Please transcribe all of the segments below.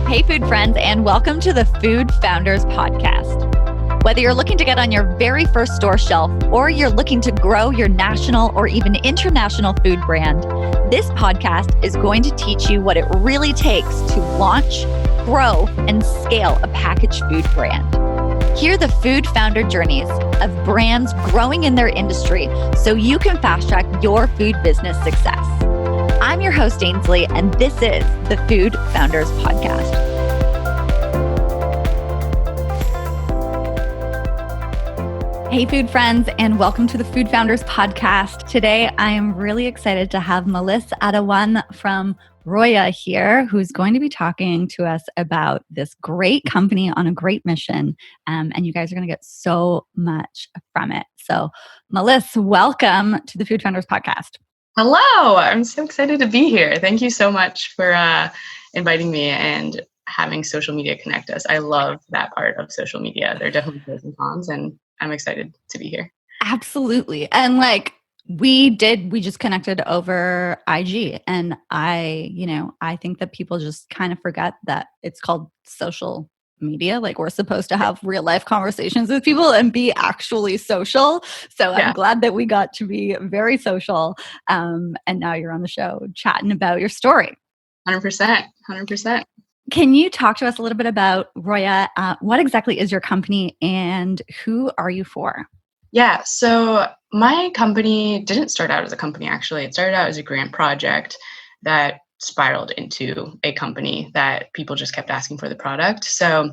Hey, food friends, and welcome to the Food Founders Podcast. Whether you're looking to get on your very first store shelf or you're looking to grow your national or even international food brand, this podcast is going to teach you what it really takes to launch, grow, and scale a packaged food brand. Hear the food founder journeys of brands growing in their industry so you can fast track your food business success. I'm your host, Ainsley, and this is the Food Founders Podcast. Hey, food friends, and welcome to the Food Founders Podcast. Today, I am really excited to have Melis from Ruya here, who's going to be talking to us about this great company on a great mission. And you guys are going to get so much from it. So, Melis, welcome to the Food Founders Podcast. Hello, I'm so excited to be here. Thank you so much for inviting me and having social media connect us. I love that part of social media. There are definitely pros and cons, and I'm excited to be here. Absolutely. And we just connected over IG, and I think that people just kind of forget that it's called social media. Like, we're supposed to have real life conversations with people and be actually social. So I'm glad that we got to be very social. And now you're on the show chatting about your story. 100%. Can you talk to us a little bit about Ruya? What exactly is your company and who are you for? Yeah, so my company didn't start out as a company, actually. It started out as a grant project that spiraled into a company that people just kept asking for the product. So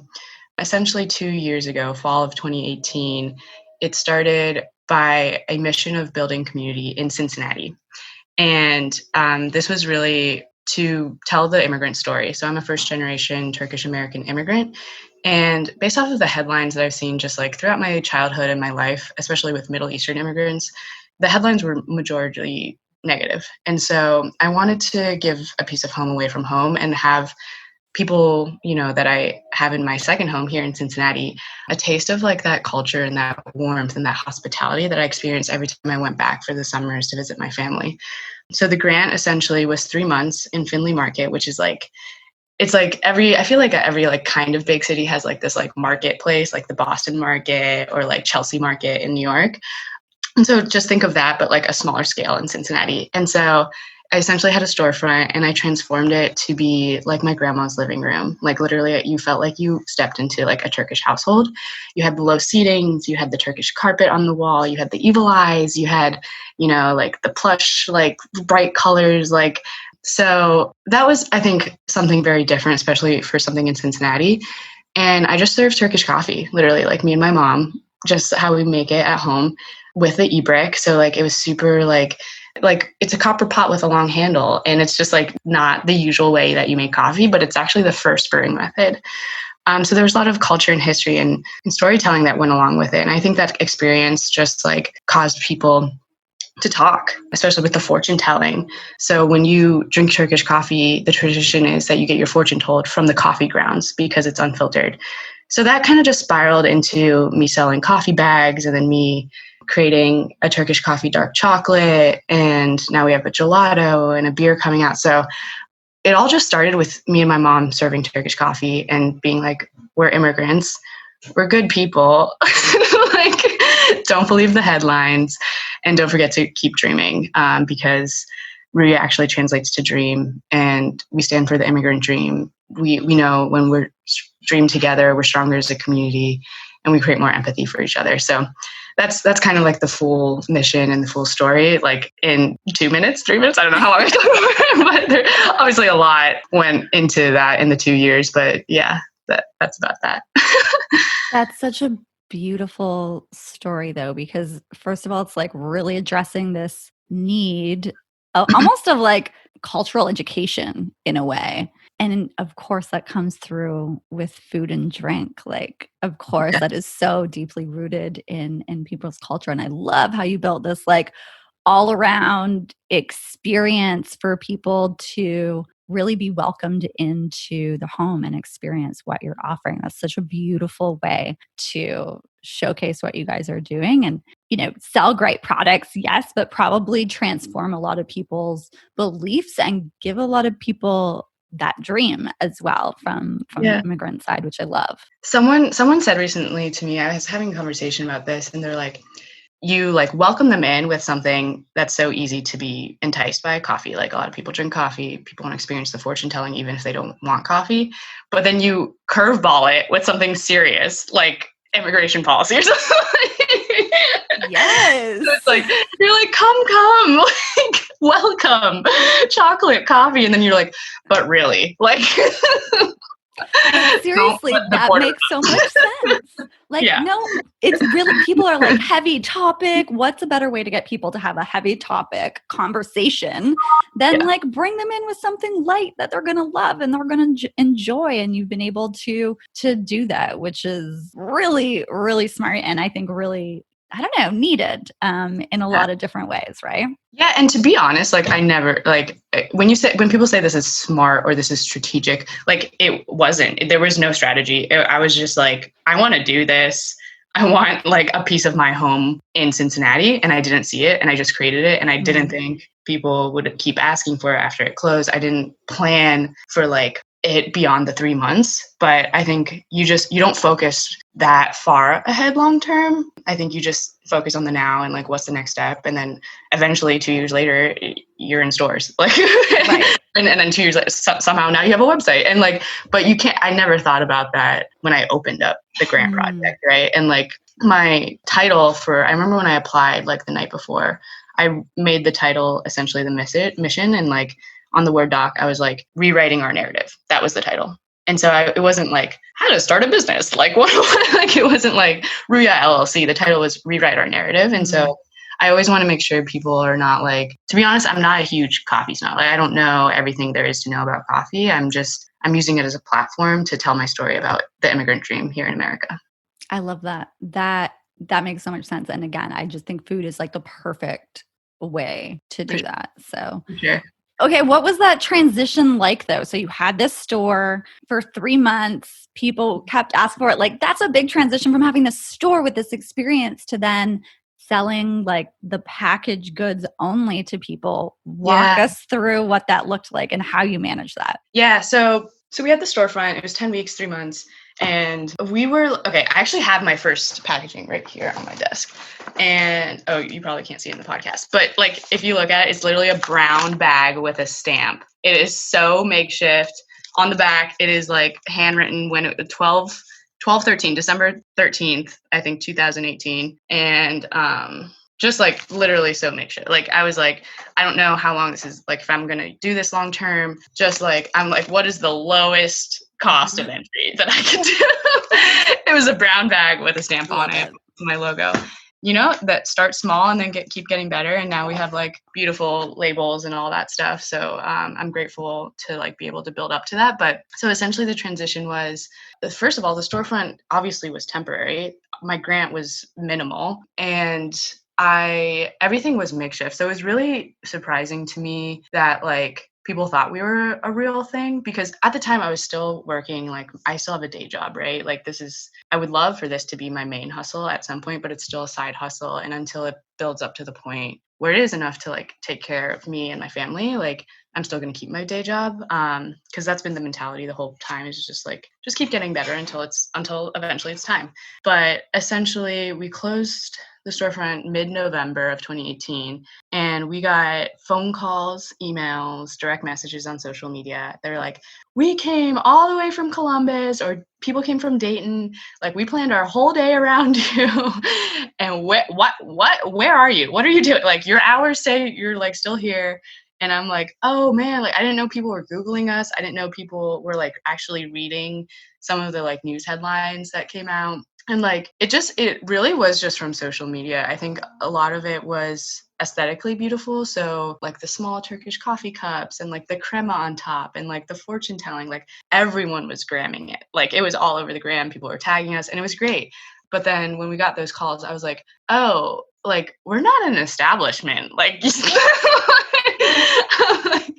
essentially 2 years ago, fall of 2018, it started by a mission of building community in Cincinnati. And this was really to tell the immigrant story. So I'm a first generation Turkish American immigrant. And based off of the headlines that I've seen just like throughout my childhood and my life, especially with Middle Eastern immigrants, the headlines were majority negative. And so I wanted to give a piece of home away from home and have people, that I have in my second home here in Cincinnati, a taste of like that culture and that warmth and that hospitality that I experienced every time I went back for the summers to visit my family. So the grant essentially was 3 months in Findlay Market, which is like, it's like I feel like every like kind of big city has like this like marketplace, like the Boston market or like Chelsea market in New York. And so just think of that, but like a smaller scale in Cincinnati. And so I essentially had a storefront and I transformed it to be like my grandma's living room. Like literally you felt like you stepped into like a Turkish household. You had the low seatings, you had the Turkish carpet on the wall, you had the evil eyes, you had, like the plush, like bright colors, like, so that was, I think, something very different, especially for something in Cincinnati. And I just served Turkish coffee, literally like me and my mom, just how we make it at home with the e-brick. So like, it was super like it's a copper pot with a long handle. And it's just like not the usual way that you make coffee, but it's actually the first brewing method. So there was a lot of culture and history and storytelling that went along with it. And I think that experience just like caused people to talk, especially with the fortune telling. So when you drink Turkish coffee, the tradition is that you get your fortune told from the coffee grounds because it's unfiltered. So that kind of just spiraled into me selling coffee bags and then me creating a Turkish coffee dark chocolate. And now we have a gelato and a beer coming out. So it all just started with me and my mom serving Turkish coffee and being like, we're immigrants, we're good people. Like, don't believe the headlines and don't forget to keep dreaming, because Ruya actually translates to dream, and we stand for the immigrant dream. We know when we're dream together, we're stronger as a community and we create more empathy for each other. So that's kind of like the full mission and the full story, like in 2 minutes, 3 minutes. I don't know how long I talked about, but there obviously a lot went into that in the 2 years. But yeah, that's about that. That's such a beautiful story, though, because first of all, it's like really addressing this need almost of like cultural education in a way. And of course, that comes through with food and drink. Like, of course, that is so deeply rooted in people's culture. And I love how you built this like all around experience for people to really be welcomed into the home and experience what you're offering. That's such a beautiful way to showcase what you guys are doing and, sell great products, yes, but probably transform a lot of people's beliefs and give a lot of people that dream as well from the Yeah. immigrant side, which I love. Someone said recently to me, I was having a conversation about this, and they're like, you like welcome them in with something that's so easy to be enticed by, coffee. Like a lot of people drink coffee. People want to experience the fortune telling even if they don't want coffee. But then you curveball it with something serious like immigration policy or something. Yes. So it's like you're like, come, like welcome, chocolate, coffee, and then you're like, but really, like But don't seriously, put the that border. makes so much sense. Like, Yeah. no, it's really, people are like, heavy topic. What's a better way to get people to have a heavy topic conversation than Yeah. like bring them in with something light that they're going to love and they're going to enjoy? And you've been able to do that, which is really, really smart. And I think really, I don't know, needed in a lot of different ways, right? Yeah, and to be honest, like I never like when people say this is smart or this is strategic, like it wasn't. There was no strategy. I was just like, I want to do this. I want like a piece of my home in Cincinnati, and I didn't see it, and I just created it, and I didn't Mm. think people would keep asking for it after it closed. I didn't plan for like it beyond the 3 months, but I think you don't focus that far ahead long term. I think you just focus on the now and like what's the next step, and then eventually 2 years later you're in stores like Right. and then 2 years later somehow now you have a website and like but you can't I never thought about that when I opened up the grant Mm. project, right? And like my title for I remember when I applied like the night before, I made the title essentially the mission, and like on the Word doc I was like rewriting our narrative. That was the title. And so it wasn't like how to start a business, like what like it wasn't like Ruya LLC. The title was rewrite our narrative. And Mm. so I always want to make sure people are not like, to be honest, I'm not a huge coffee snob. Like I don't know everything there is to know about coffee. I'm using it as a platform to tell my story about the immigrant dream here in America. I love that. That makes so much sense. And again, I just think food is like the perfect way to For do that. So, sure. okay, what was that transition like though? So you had this store for 3 months. People kept asking for it. Like that's a big transition from having this store with this experience to then selling like the packaged goods only to people. Walk Yeah. us through what that looked like and how you managed that. Yeah. So we had the storefront. It was 10 weeks, 3 months. And we were okay. I actually have my first packaging right here on my desk. And oh, you probably can't see it in the podcast, but like if you look at it, it's literally a brown bag with a stamp. It is so makeshift. On the back, it is like handwritten when it 12/13, December 13th, I think 2018. And just like literally so makeshift. Like I was like, I don't know how long this is, like if I'm gonna do this long term, just like I'm like, what is the lowest cost of entry that I can do? It was a brown bag with a stamp on Love it, it. my logo. That start small and then keep getting better. And now we have like beautiful labels and all that stuff. So I'm grateful to like be able to build up to that. But so essentially the transition was, first of all, the storefront obviously was temporary. My grant was minimal, and everything was makeshift. So it was really surprising to me that like people thought we were a real thing, because at the time I was still working, like I still have a day job, right? Like I would love for this to be my main hustle at some point, but it's still a side hustle. And until it builds up to the point where it is enough to like take care of me and my family, like I'm still going to keep my day job. Cause that's been the mentality the whole time, is just like, just keep getting better until eventually it's time. But essentially we closed the storefront mid-November of 2018, and we got phone calls, emails, direct messages on social media. They're like, we came all the way from Columbus, or people came from Dayton. Like we planned our whole day around you. And where are you? What are you doing? Like your hours say you're like still here. And I'm like, oh man, like I didn't know people were Googling us. I didn't know people were like actually reading some of the like news headlines that came out. And like it really was just from social media. I think a lot of it was aesthetically beautiful. So like the small Turkish coffee cups and like the crema on top and like the fortune telling, like everyone was gramming it. Like it was all over the gram. People were tagging us and it was great. But then when we got those calls, I was like, oh, like we're not an establishment. Like, like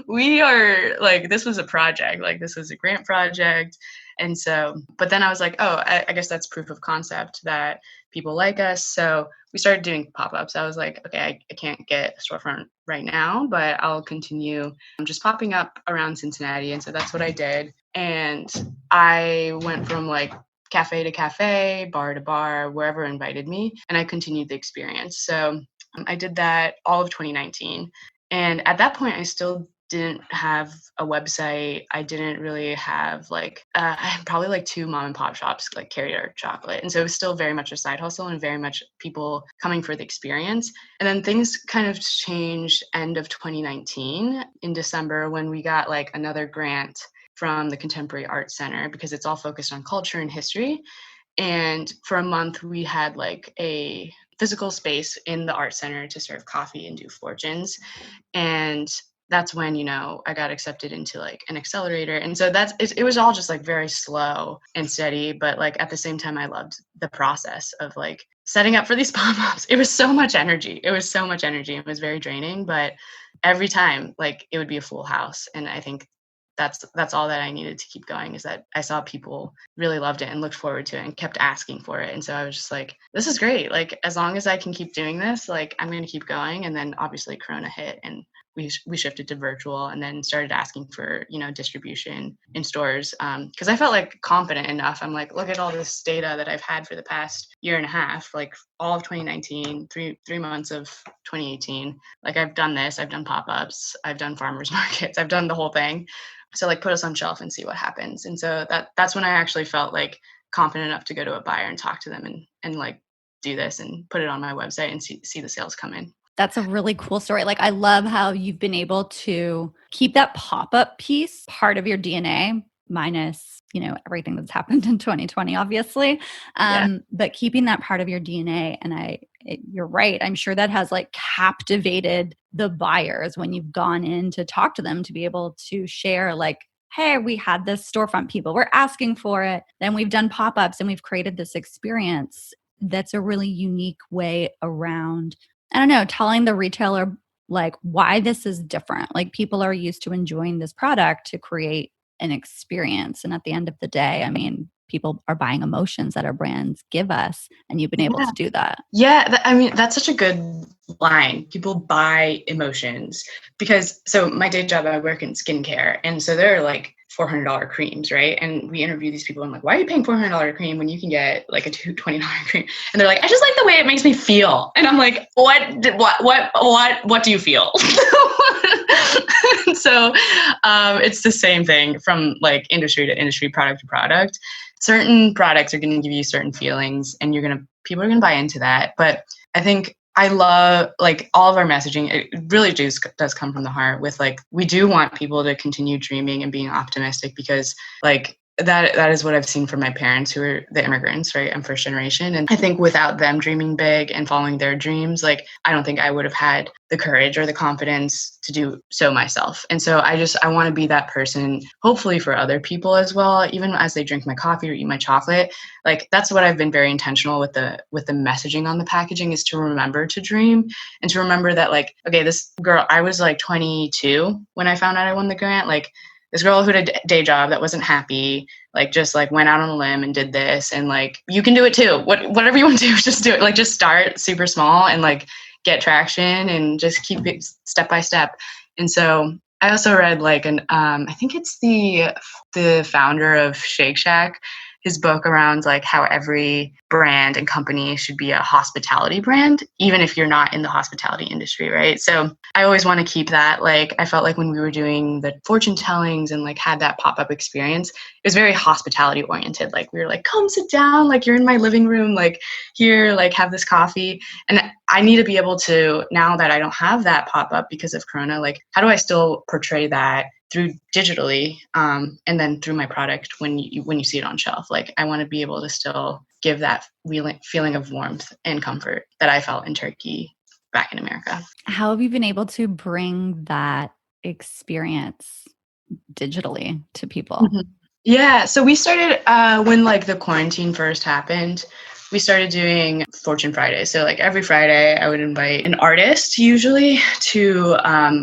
we are like, this was a project. Like this was a grant project. And so, but then I was like, oh, I guess that's proof of concept that people like us. So we started doing pop-ups. I was like, okay, I can't get a storefront right now, but I'll continue just popping up around Cincinnati. And so that's what I did. And I went from like cafe to cafe, bar to bar, wherever invited me, and I continued the experience. So I did that all of 2019. And at that point, I still didn't have a website. I didn't really have like, I had probably like 2 mom and pop shops like carried our chocolate. And so it was still very much a side hustle and very much people coming for the experience. And then things kind of changed end of 2019 in December when we got like another grant from the Contemporary Art Center because it's all focused on culture and history. And for a month, we had like a physical space in the art center to serve coffee and do fortunes. And that's when, I got accepted into like an accelerator. And so it was all just like very slow and steady. But like at the same time, I loved the process of like setting up for these pop-ups. It was so much energy. It was very draining, but every time like it would be a full house. And I think that's all that I needed to keep going is that I saw people really loved it and looked forward to it and kept asking for it. And so I was just like, this is great. Like, as long as I can keep doing this, like I'm going to keep going. And then obviously Corona hit and we shifted to virtual and then started asking for, distribution in stores. Cause I felt like confident enough. I'm like, look at all this data that I've had for the past year and a half, like all of 2019, three months of 2018. Like I've done this, I've done pop-ups, I've done farmers markets, I've done the whole thing. So like put us on shelf and see what happens. And so that's when I actually felt like confident enough to go to a buyer and talk to them and like do this and put it on my website and see the sales come in. That's a really cool story. Like, I love how you've been able to keep that pop-up piece part of your DNA, minus, everything that's happened in 2020, obviously. Yeah. But keeping that part of your DNA. And you're right. I'm sure that has like captivated the buyers when you've gone in to talk to them to be able to share like, hey, we had this storefront people, we're asking for it. Then we've done pop-ups and we've created this experience that's a really unique way around, I don't know, telling the retailer like why this is different. Like people are used to enjoying this product to create an experience. And at the end of the day, I mean, people are buying emotions that our brands give us, and you've been able to do that. Yeah, that's such a good line. People buy emotions because so my day job, I work in skincare. And so there are like $400 creams, right? And we interview these people. I'm like, why are you paying $400 cream when you can get like a $20 cream? And they're like, I just like the way it makes me feel. And I'm like, what do you feel? So it's the same thing from like industry to industry, product to product. Certain products are going to give you certain feelings and people are going to buy into that. But I think I love like all of our messaging. It really does come from the heart with like, we do want people to continue dreaming and being optimistic because like that is what I've seen from my parents who are the immigrants, right? I'm first generation. And I think without them dreaming big and following their dreams, like, I don't think I would have had the courage or the confidence to do so myself. And so I want to be that person, hopefully for other people as well, even as they drink my coffee or eat my chocolate. Like, that's what I've been very intentional with the messaging on the packaging is to remember to dream and to remember that like, okay, this girl, I was like 22 when I found out I won the grant. Like, this girl who had a day job that wasn't happy, like just like went out on a limb and did this. And like, you can do it too. Whatever you want to do, just do it. Like, just start super small and like get traction and just keep it step by step. And so I also read like I think it's the founder of Shake Shack, his book around like how every brand and company should be a hospitality brand, even if you're not in the hospitality industry, right? So I always want to keep that. Like, I felt like when we were doing the fortune tellings and like had that pop-up experience, it was very hospitality oriented. Like, we were like, come sit down, like you're in my living room, like here, like have this coffee. And I need to be able to, now that I don't have that pop-up because of Corona, like how do I still portray that through digitally, and then through my product when you see it on shelf? Like, I want to be able to still give that feeling of warmth and comfort that I felt in Turkey back in America. How have you been able to bring that experience digitally to people? Mm-hmm. Yeah, so we started when like the quarantine first happened. we started doing Fortune Friday. So like every Friday, I would invite an artist usually to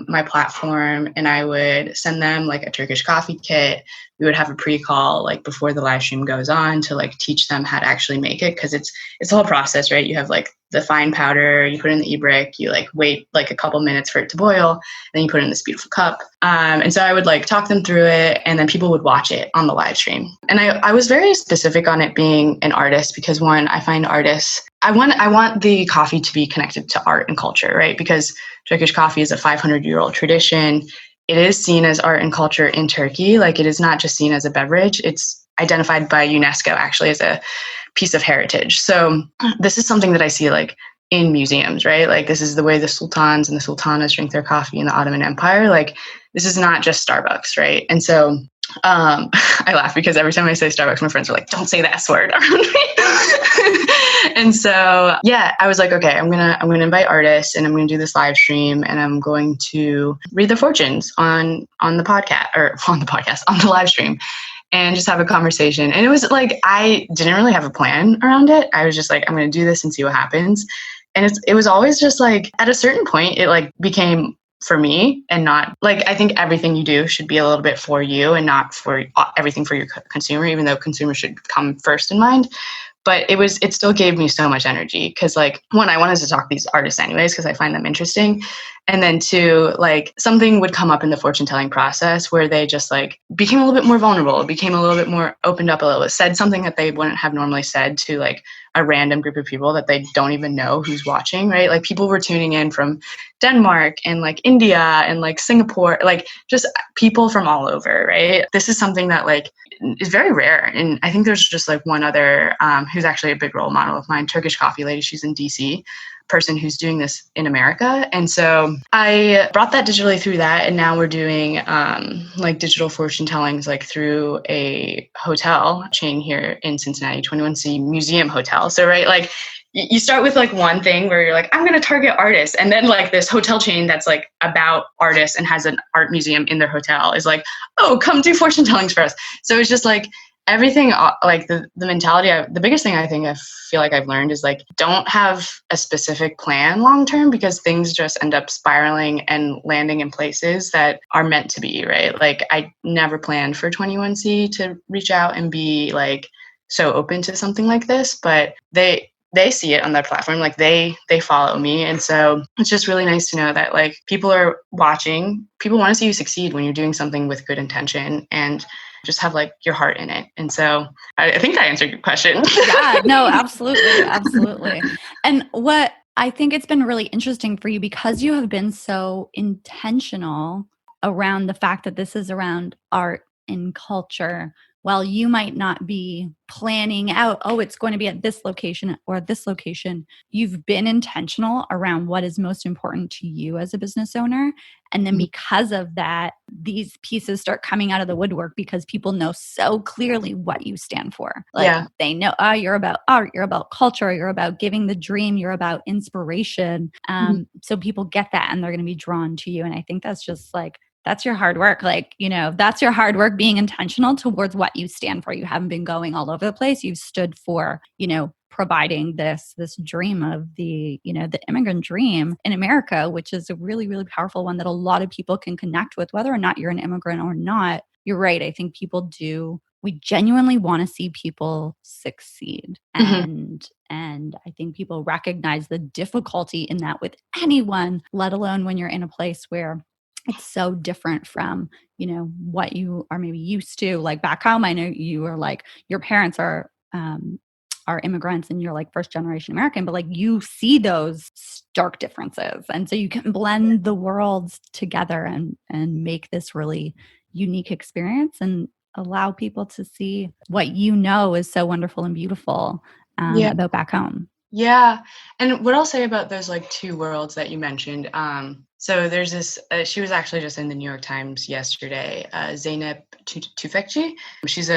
my platform, and I would send them like a Turkish coffee kit. We would have a pre-call like before the live stream goes on to like teach them how to actually make it, because it's the whole process, right? You have like the fine powder, you put it in the e-brick, you like wait like a couple minutes for it to boil, then you put it in this beautiful cup. And so I would like talk them through it, and then people would watch it on the live stream. And I was very specific on it being an artist because, one, I find artists, I want the coffee to be connected to art and culture, right? Because Turkish coffee is a 500-year-old tradition. It is seen as art and culture in Turkey. Like, it is not just seen as a beverage. It's identified by UNESCO actually as a piece of heritage. So this is something that I see like in museums, right? Like, this is the way the sultans and the sultanas drink their coffee in the Ottoman Empire. Like, this is not just Starbucks, right? And so I laugh because every time I say Starbucks, my friends are like, "Don't say the S word around me." And so, yeah, I was like, okay, I'm gonna invite artists, and I'm gonna do this live stream, and I'm going to read the fortunes on the podcast, or on the podcast, on the live stream, and just have a conversation. And it was like, I didn't really have a plan around it. I was just like, I'm gonna do this and see what happens. And it was always just like, at a certain point, it like became for me, and not like, I think everything you do should be a little bit for you and not for everything for your consumer, even though consumer should come first in mind. But it still gave me so much energy because, like, one, I wanted to talk to these artists anyways because I find them interesting. And then two, like, something would come up in the fortune telling process where they just like became a little bit more vulnerable, became a little bit more opened up a little bit, said something that they wouldn't have normally said to like a random group of people that they don't even know who's watching, right? Like, people were tuning in from Denmark and like India and like Singapore, like just people from all over, right? This is something that like is very rare. And I think there's just like one other who's actually a big role model of mine, Turkish coffee lady. She's in DC, person who's doing this in America. And so I brought that digitally through that. And now we're doing like digital fortune tellings like through a hotel chain here in Cincinnati, 21C Museum Hotel. So, right, like you start with like one thing where you're like, I'm going to target artists. And then like this hotel chain that's like about artists and has an art museum in their hotel is like, oh, come do fortune tellings for us. So it's just like everything, like the mentality, the biggest thing I think I feel like I've learned is like, don't have a specific plan long term, because things just end up spiraling and landing in places that are meant to be, right? Like, I never planned for 21C to reach out and be like so open to something like this, but they see it on their platform, like they follow me. And so it's just really nice to know that like people are watching, people want to see you succeed when you're doing something with good intention and just have like your heart in it. And so I think I answered your question. Yeah, no, absolutely. Absolutely. And what I think it's been really interesting for you, because you have been so intentional around the fact that this is around art and culture. While you might not be planning out, oh, it's going to be at this location or this location, you've been intentional around what is most important to you as a business owner. And then because of that, these pieces start coming out of the woodwork because people know so clearly what you stand for. Like, they know, oh, you're about art, you're about culture, you're about giving the dream, you're about inspiration. So people get that and they're going to be drawn to you. And I think that's just like, that's your hard work. Like, you know, that's your hard work being intentional towards what you stand for. You haven't been going all over the place. You've stood for, you know, providing this dream of the, you know, the immigrant dream in America, which is a really, really powerful one that a lot of people can connect with, whether or not you're an immigrant or not. You're right. I think people do. We genuinely want to see people succeed. And I think people recognize the difficulty in that with anyone, let alone when you're in a place where it's so different from, you know, what you are maybe used to. Like back home, I know you were like, your parents are immigrants and you're like first generation American, but like you see those stark differences. And so you can blend the worlds together and make this really unique experience and allow people to see what you know is so wonderful and beautiful about back home. Yeah. And what I'll say about those like two worlds that you mentioned, so there's this, she was actually just in the New York Times yesterday, Zeynep Tufekci. She's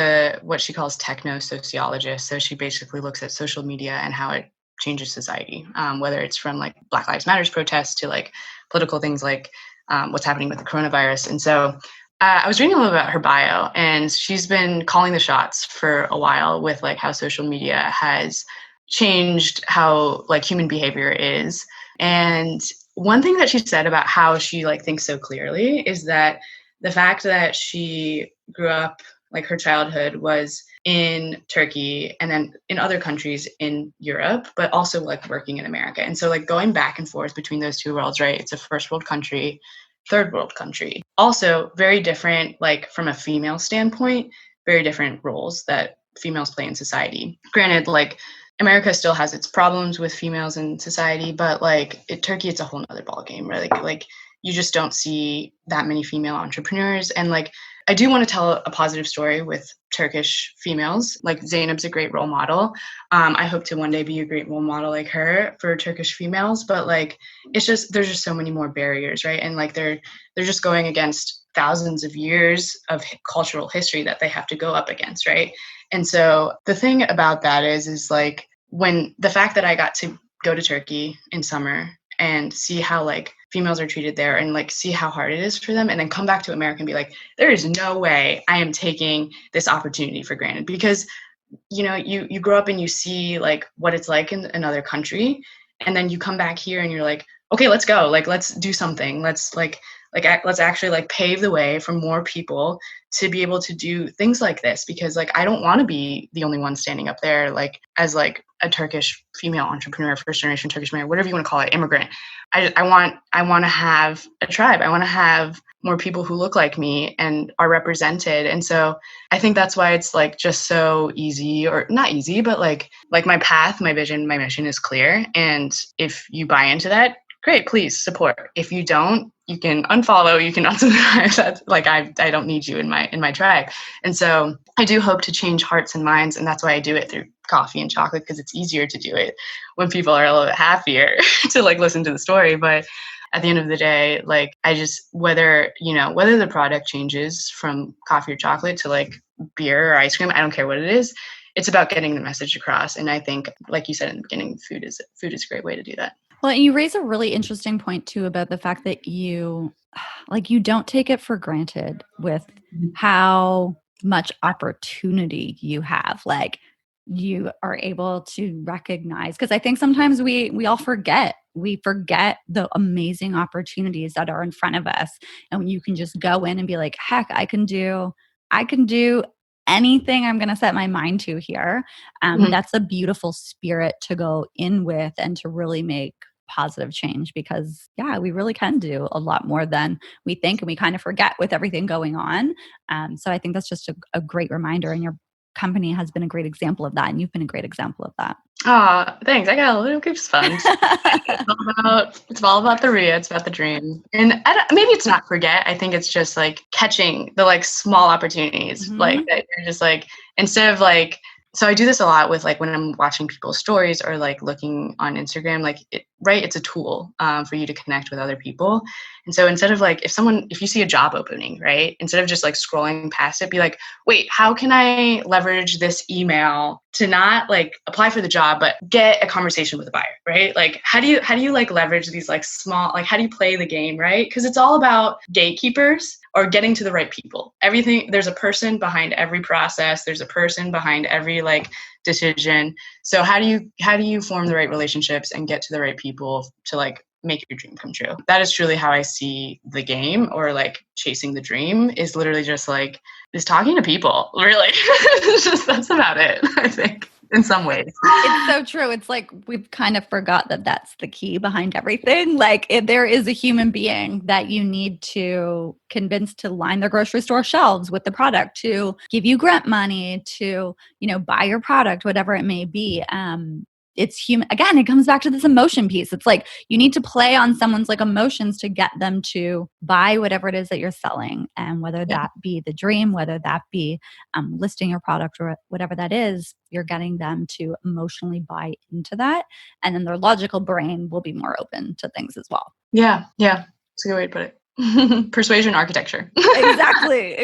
what she calls techno sociologist. So she basically looks at social media and how it changes society, whether it's from like Black Lives Matters protests to like political things like what's happening with the coronavirus. And so I was reading a little about her bio, and she's been calling the shots for a while with like how social media has changed how like human behavior is. And one thing that she said about how she like thinks so clearly is that the fact that she grew up, like her childhood was in Turkey and then in other countries in Europe, but also like working in America. And so like going back and forth between those two worlds, right? It's a first world country, third world country. Also very different, like from a female standpoint, very different roles that females play in society. Granted, like America still has its problems with females in society, but like Turkey, it's a whole nother ballgame, right? Like you just don't see that many female entrepreneurs. And like I do want to tell a positive story with Turkish females. Like Zainab's a great role model. I hope to one day be a great role model like her for Turkish females. But like it's just there's just so many more barriers, right? And like they're just going against thousands of years of cultural history that they have to go up against, right? And so the thing about that is like when the fact that I got to go to Turkey in summer and see how like females are treated there and like see how hard it is for them and then come back to America and be like, there is no way I am taking this opportunity for granted. Because you know, you grow up and you see like what it's like in another country, and then you come back here and you're like, okay, let's go, like let's do something, let's actually like pave the way for more people to be able to do things like this. Because like I don't want to be the only one standing up there like as like a Turkish female entrepreneur, first generation Turkish man, whatever you want to call it, immigrant. I want to have a tribe. I want to have more people who look like me and are represented. And so I think that's why it's like just so easy, or not easy, but like my path, my vision, my mission is clear. And if you buy into that, great, please support. If you don't, you can unfollow, you can unsubscribe. That's like I don't need you in my tribe. And so I do hope to change hearts and minds, and that's why I do it through coffee and chocolate, because it's easier to do it when people are a little bit happier to like listen to the story. But at the end of the day, like I just whether the product changes from coffee or chocolate to like beer or ice cream, I don't care what it is. It's about getting the message across. And I think, like you said in the beginning, food is a great way to do that. Well, and you raise a really interesting point too about the fact that you don't take it for granted with how much opportunity you have. Like you are able to recognize, because I think sometimes we all forget. We forget the amazing opportunities that are in front of us. And you can just go in and be like, heck, I can do anything I'm going to set my mind to here. Mhm. That's a beautiful spirit to go in with and to really make positive change, because yeah, we really can do a lot more than we think, and we kind of forget with everything going on. So I think that's just a great reminder, and your company has been a great example of that, and you've been a great example of that. Aw, thanks. I got a little goosebumps. It's all about the Ruya. It's about the dream. And maybe it's not forget. I think it's just like catching the like small opportunities, like Mhm. that you're just like, instead of like, so I do this a lot with like when I'm watching people's stories or like looking on Instagram, like right, it's a tool for you to connect with other people. And so instead of like if you see a job opening, right, instead of just like scrolling past it, be like, wait, how can I leverage this email to not like apply for the job, but get a conversation with a buyer, right? Like how do you like leverage these like small, like how do you play the game, right? Because it's all about gatekeepers or getting to the right people. Everything, there's a person behind every process. There's a person behind every like decision. So how do you form the right relationships and get to the right people to like make your dream come true? That is truly how I see the game, or like chasing the dream is literally just like is talking to people. Really, it's just that's about it. I think in some ways. It's so true. It's like we've kind of forgot that that's the key behind everything. Like if there is a human being that you need to convince to line their grocery store shelves with the product, to give you grant money, to, buy your product, whatever it may be. It's human. Again, it comes back to this emotion piece. It's like you need to play on someone's like emotions to get them to buy whatever it is that you're selling. And whether Yeah. that be the dream, whether that be listing your product or whatever that is, you're getting them to emotionally buy into that. And then their logical brain will be more open to things as well. Yeah. Yeah. It's a good way to put it. Persuasion architecture. Exactly.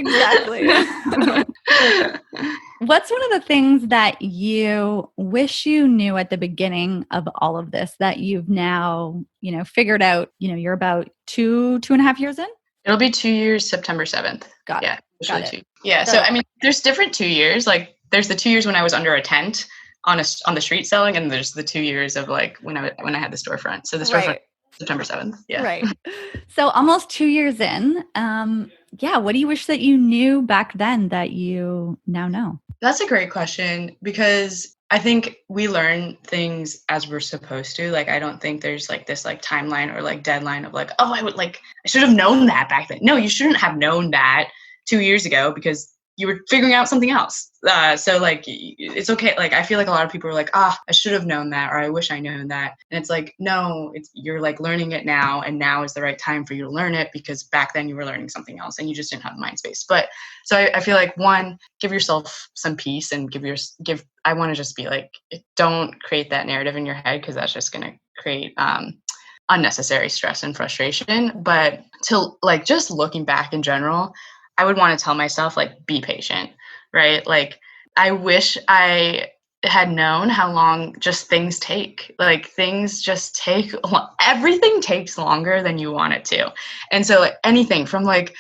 What's one of the things that you wish you knew at the beginning of all of this that you've now, figured out, you're about 2.5 years in? It'll be 2 years, September 7th. Got it. Yeah, Got officially it. two. Yeah. So So I mean, there's different 2 years. Like there's the 2 years when I was under a tent on the street selling, and there's the 2 years of like when I had the storefront. So the storefront Right. September 7th. Yeah. Right. So almost 2 years in, yeah, what do you wish that you knew back then that you now know? That's a great question because I think we learn things as we're supposed to. Like, I don't think there's like this like timeline or like deadline of like, oh, I should have known that back then. No, you shouldn't have known that 2 years ago because you were figuring out something else. So like, it's okay. Like, I feel like a lot of people are like, I should have known that, or I wish I known that. And it's like, no, you're like learning it now, and now is the right time for you to learn it because back then you were learning something else and you just didn't have the mind space. But so I feel like one, give yourself some peace and I want to just be like, don't create that narrative in your head because that's just going to create unnecessary stress and frustration. But to like just looking back in general, I would want to tell myself like, be patient, right? Like, I wish I had known how long just things take. Like, things just take, everything takes longer than you want it to. And so like anything from like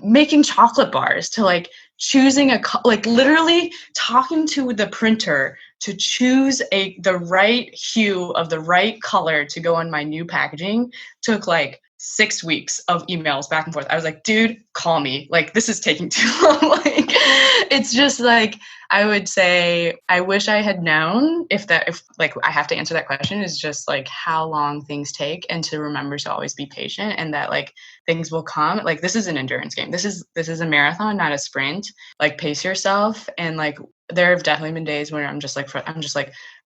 making chocolate bars to like choosing like literally talking to the printer to choose the right hue of the right color to go on my new packaging took like 6 weeks of emails back and forth. I was like, dude, call me. Like, this is taking too long. Like, it's just like, I would say, I wish I had known if like I have to answer that question is just like how long things take and to remember to always be patient and that like things will come. Like, this is an endurance game. This is a marathon, not a sprint. Like, pace yourself. And like, there have definitely been days where I'm just like,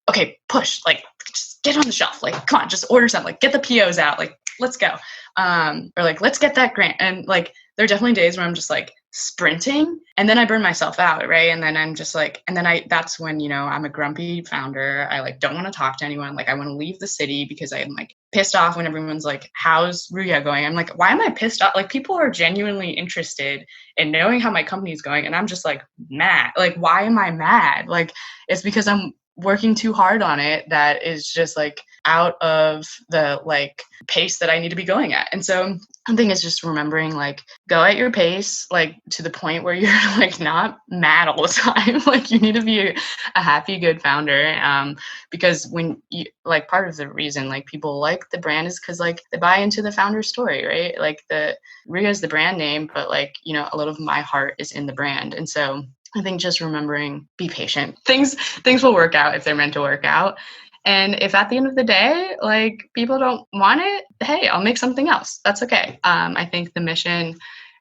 okay, push, like, just get on the shelf. Like, come on, just order something. Like, get the POs out. Like, let's go. Or like, let's get that grant. And like, there are definitely days where I'm just like sprinting and then I burn myself out. Right. And then I'm just like, that's when, I'm a grumpy founder. I like, don't want to talk to anyone. Like, I want to leave the city because I'm like pissed off when everyone's like, how's Ruya going? I'm like, why am I pissed off? Like, people are genuinely interested in knowing how my company is going. And I'm just like mad. Like, why am I mad? Like, it's because I'm working too hard on it that is just like out of the like pace that I need to be going at. And so I think it's just remembering like go at your pace, like to the point where you're like not mad all the time. Like, you need to be a happy, good founder. Because when you like part of the reason like people like the brand is because like they buy into the founder story, right? Like the Ruya is the brand name, but like, a lot of my heart is in the brand. And so I think just remembering, be patient. Things will work out if they're meant to work out. And if at the end of the day, like people don't want it, hey, I'll make something else. That's okay. I think the mission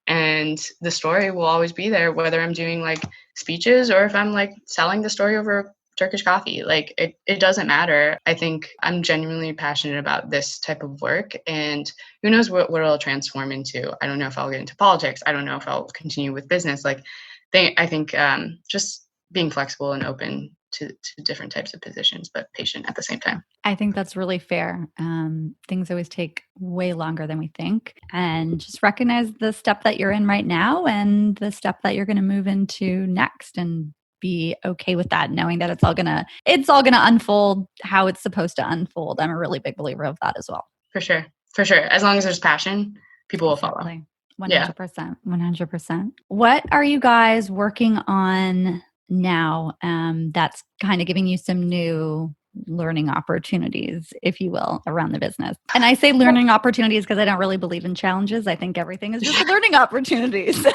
and the story will always be there, whether I'm doing like speeches or if I'm like selling the story over Turkish coffee. Like it doesn't matter. I think I'm genuinely passionate about this type of work, and who knows what it'll transform into. I don't know if I'll get into politics. I don't know if I'll continue with business. Like, I think just being flexible and open to different types of positions, but patient at the same time. I think that's really fair. Things always take way longer than we think. And just recognize the step that you're in right now and the step that you're going to move into next and be okay with that, knowing that it's all gonna unfold how it's supposed to unfold. I'm a really big believer of that as well. For sure. For sure. As long as there's passion, people will follow. Exactly. Yeah. 100%. 100%. What are you guys working on now that's kind of giving you some new learning opportunities, if you will, around the business? And I say learning opportunities because I don't really believe in challenges. I think everything is just a learning opportunity. So.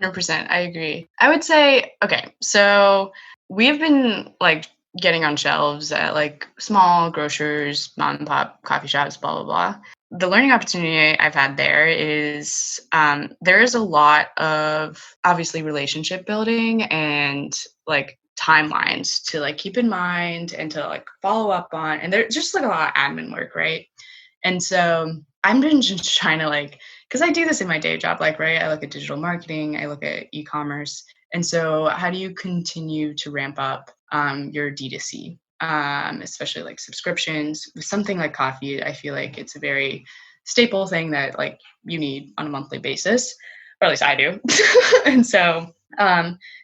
100%. I agree. I would say, okay, so we've been like getting on shelves at like small grocers, mom and pop coffee shops, blah, blah, blah. The learning opportunity I've had there is there is a lot of obviously relationship building and like timelines to like keep in mind and to like follow up on. And there's just like a lot of admin work, right? And so I'm been just trying to like, because I do this in my day job, like, right? I look at digital marketing, I look at e-commerce. And so how do you continue to ramp up your D2C? Especially like subscriptions with something like coffee. I feel like it's a very staple thing that like you need on a monthly basis, or at least I do. And so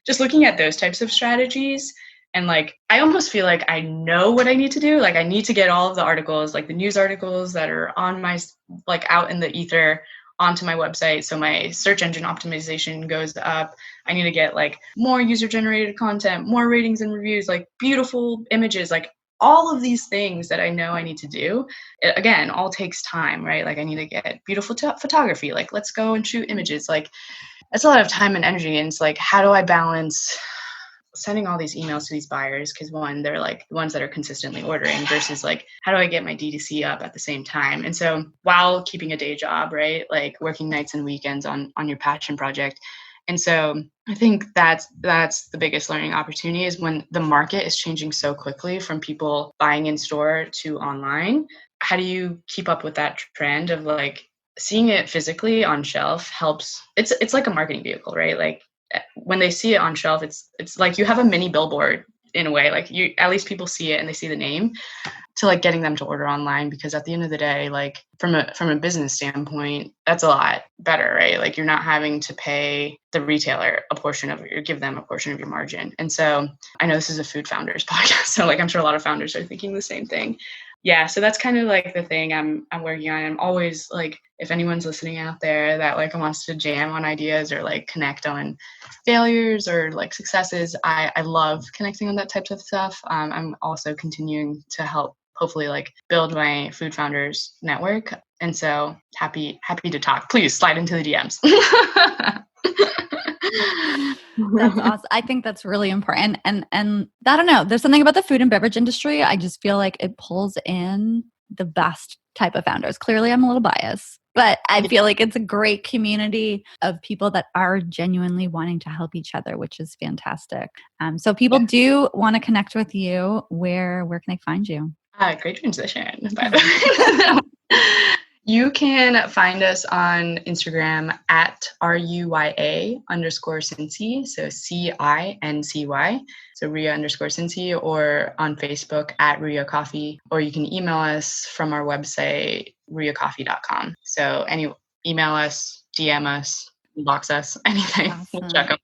just looking at those types of strategies, and like I almost feel like I know what I need to do. Like I need to get all of the articles, like the news articles that are on my like out in the ether onto my website. So my search engine optimization goes up. I need to get like more user generated content, more ratings and reviews, like beautiful images, like all of these things that I know I need to do. It, again, all takes time, right? Like I need to get beautiful photography. Like let's go and shoot images. Like it's a lot of time and energy. And it's like, how do I balance sending all these emails to these buyers? Because one, they're like the ones that are consistently ordering versus like, how do I get my DTC up at the same time? And so while keeping a day job, right? Like working nights and weekends on your passion project. And so I think that's the biggest learning opportunity is when the market is changing so quickly from people buying in store to online. How do you keep up with that trend of like seeing it physically on shelf helps? It's like a marketing vehicle, right? Like when they see it on shelf, it's like you have a mini billboard in a way. Like you, at least people see it and they see the name, to like getting them to order online, because at the end of the day, like from a business standpoint, that's a lot better, right? Like you're not having to pay the retailer a portion of or give them a portion of your margin. And so I know this is a food founders podcast, so like I'm sure a lot of founders are thinking the same thing. Yeah, so that's kind of like the thing I'm working on. I'm always like, if anyone's listening out there that like wants to jam on ideas or like connect on failures or like successes, I love connecting on that type of stuff. I'm also continuing to help hopefully like build my Food Founders network. And so happy to talk. Please slide into the DMs. That's awesome. I think that's really important. And I don't know, there's something about the food and beverage industry. I just feel like it pulls in the best type of founders. Clearly I'm a little biased, but I feel like it's a great community of people that are genuinely wanting to help each other, which is fantastic. So people do want to connect with you. Where can they find you? Great transition, by the way. You can find us on Instagram at RUYA_Cincy, so CINCY, so Ruya_Cincy, or on Facebook at Ruya Coffee, or you can email us from our website, ruyacoffee.com. So email us, DM us, inbox us, anything. Awesome. We'll check them.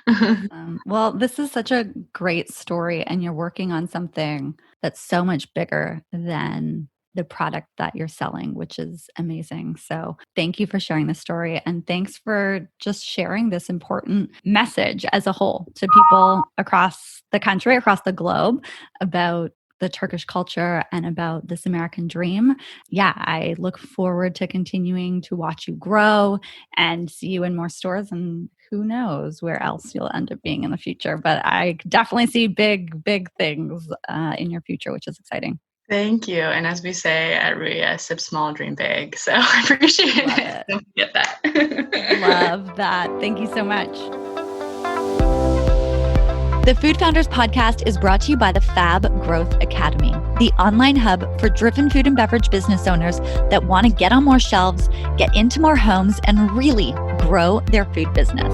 Awesome. Well, this is such a great story, and you're working on something that's so much bigger than the product that you're selling, which is amazing. So thank you for sharing this story, and thanks for just sharing this important message as a whole to people across the country, across the globe, about the Turkish culture and about this American dream. Yeah, I look forward to continuing to watch you grow and see you in more stores, and who knows where else you'll end up being in the future. But I definitely see big things in your future, which is exciting. Thank you. And as we say at Ruya, sip small, dream big. So I appreciate it. Don't forget that. Love that. Thank you so much. The Food Founders podcast is brought to you by the Fab Growth Academy, the online hub for driven food and beverage business owners that want to get on more shelves, get into more homes, and really grow their food business.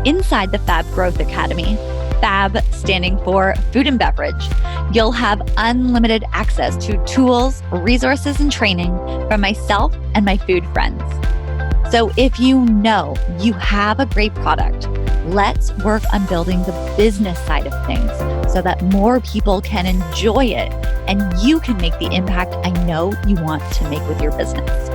Inside the Fab Growth Academy, Fab standing for food and beverage, you'll have unlimited access to tools, resources, and training from myself and my food friends. So if you know you have a great product, let's work on building the business side of things so that more people can enjoy it and you can make the impact I know you want to make with your business.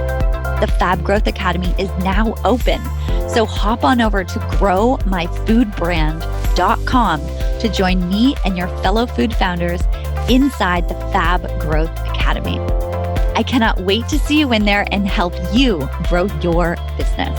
The Fab Growth Academy is now open. So hop on over to growmyfoodbrand.com to join me and your fellow food founders inside the Fab Growth Academy. I cannot wait to see you in there and help you grow your business.